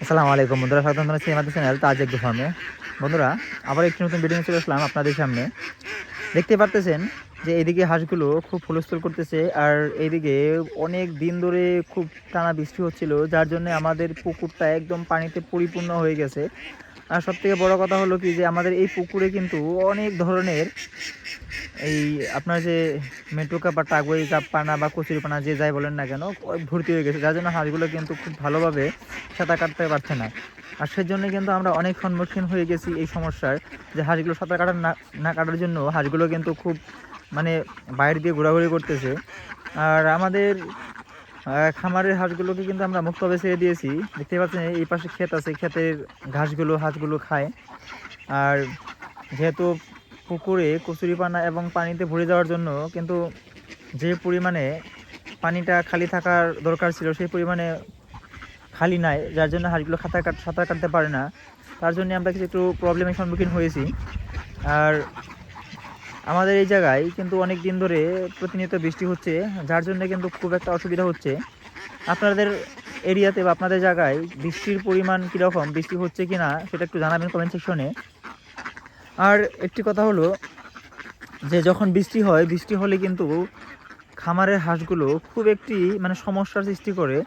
আসসালামু আলাইকুম বন্ধুরা, স্বাগত জানাচ্ছি আমাদের চ্যানেল তাজ এগ্রো ফার্মে। বন্ধুরা, আবার একটি নতুন ভিডিও নিয়ে চলে আসলাম আপনাদের সামনে। দেখতে পারতেছেন যে এইদিকে হাঁসগুলো খুব হুলস্থুল করতেছে, আর এইদিকে অনেক দিন ধরে খুব টানা বৃষ্টি হচ্ছিল, যার জন্য আমাদের পুকুরটা একদম পানিতে পরিপূর্ণ হয়ে গেছে। আর সবথেকে বড় কথা হলো কি, যে আমাদের এই পুকুরে কিন্তু অনেক ধরনের এই আপনার যে মেটুকা বা টাগুই কাপ পানা বা কচুরিপানা যে যাই বলেন না কেন, ভর্তি হয়ে গেছে, যার জন্য হাঁসগুলো কিন্তু খুব ভালোভাবে সাঁতার কাটতে পারছে না। আর সেজন্য কিন্তু আমরা অনেক সম্মুখীন হয়ে গেছি এই সমস্যার, যে হাঁসগুলো সাঁতার কাটার না না কাটার জন্য হাঁসগুলো কিন্তু খুব মানে বাইরে দিয়ে ঘোরাঘুরি করতেছে। আর আমাদের খামারের হাঁসগুলোকে কিন্তু আমরা মুক্তভাবে ছেড়ে দিয়েছি। দেখতে পাচ্ছেন এই পাশে ক্ষেত আছে, ক্ষেতের ঘাসগুলো হাঁসগুলো খায়। আর যেহেতু পুকুরে কচুরিপানা এবং পানিতে ভরে যাওয়ার জন্য কিন্তু যে পরিমাণে পানিটা খালি থাকার দরকার ছিল সেই পরিমাণে খালি নাই, যার জন্য হাঁসগুলো সাঁতার কাটতে পারে না। তার জন্য আমরা কিছু একটু প্রবলেমের সম্মুখীন হয়েছি। আর আমাদের এই জায়গায় কিন্তু অনেক দিন ধরে প্রতিনিয়ত বৃষ্টি হচ্ছে, যার জন্য কিন্তু খুব একটা অসুবিধা হচ্ছে। আপনাদের এরিয়াতে বা আপনাদের জায়গায় বৃষ্টির পরিমাণ কীরকম, বৃষ্টি হচ্ছে কি না সেটা একটু জানাবেন কমেন্ট সেকশনে। আর একটি কথা হলো যে যখন বৃষ্টি হয়, বৃষ্টি হলে কিন্তু খামারের হাঁসগুলো খুব একটি সমস্যার সৃষ্টি করে।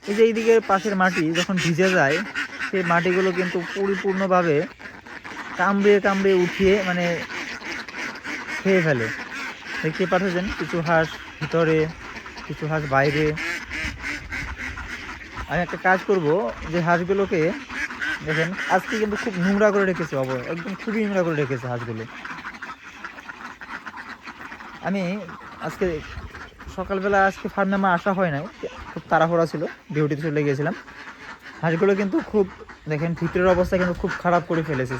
এই যে এইদিকের পাশের মাটি যখন ভিজে যায়, সেই মাটিগুলো কিন্তু পরিপূর্ণভাবে কামড়ে কামড়ে উঠিয়ে খেয়ে ফেলে। দেখতে পাচ্ছেন কিছু হাঁস ভিতরে, কিছু হাঁস বাইরে। আমি একটা কাজ করব, যে হাঁসগুলোকে দেখেন আজকে কিন্তু খুব নোংরা করে রেখেছে, একদম খুবই নোংরা করে রেখেছে হাঁসগুলো। আমি আজকে সকালবেলা আজকে ফার্মে আমার আসা হয় নাই, খুব তাড়াহুড়া ছিল, ডিউটিতে চলে গিয়েছিলাম। হাঁসগুলো কিন্তু খুব দেখেন ভিতরের অবস্থা কিন্তু খুব খারাপ করে ফেলেছে।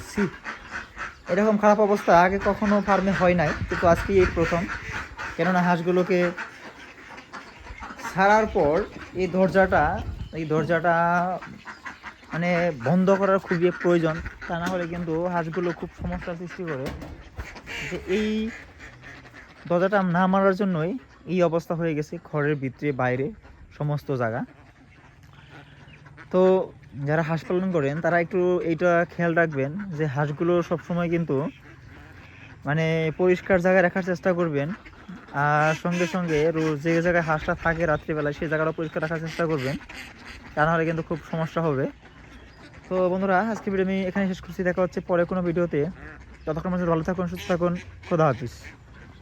এরকম খারাপ অবস্থা আগে কখনো ফার্মে হয় নাই, কিন্তু আজকে এই প্রথম। কেননা হাঁসগুলোকে ছাড়ার পর এই দরজাটা বন্ধ করার খুবই প্রয়োজন, তা না হলে কিন্তু হাঁসগুলো খুব সমস্যার সৃষ্টি করে। যে এই দরজাটা না মারার জন্যই এই অবস্থা হয়ে গেছে, ঘরের ভিতরে বাইরে সমস্ত জায়গা। তো যারা হাঁস পালন করেন তারা একটু এইটা খেয়াল রাখবেন, যে হাঁসগুলো সবসময় কিন্তু পরিষ্কার জায়গায় রাখার চেষ্টা করবেন। আর সঙ্গে সঙ্গে রোজ যে জায়গায় হাঁসটা থাকে রাত্রিবেলায় সেই জায়গাটা পরিষ্কার রাখার চেষ্টা করবেন, তা নাহলে কিন্তু খুব সমস্যা হবে। তো বন্ধুরা, আজকে ভিডিও আমি এখানে শেষ করছি। দেখা হচ্ছে পরে কোনো ভিডিওতে। ততক্ষণ ভালো থাকুন, সুস্থ থাকুন। খোদা হাফিজ।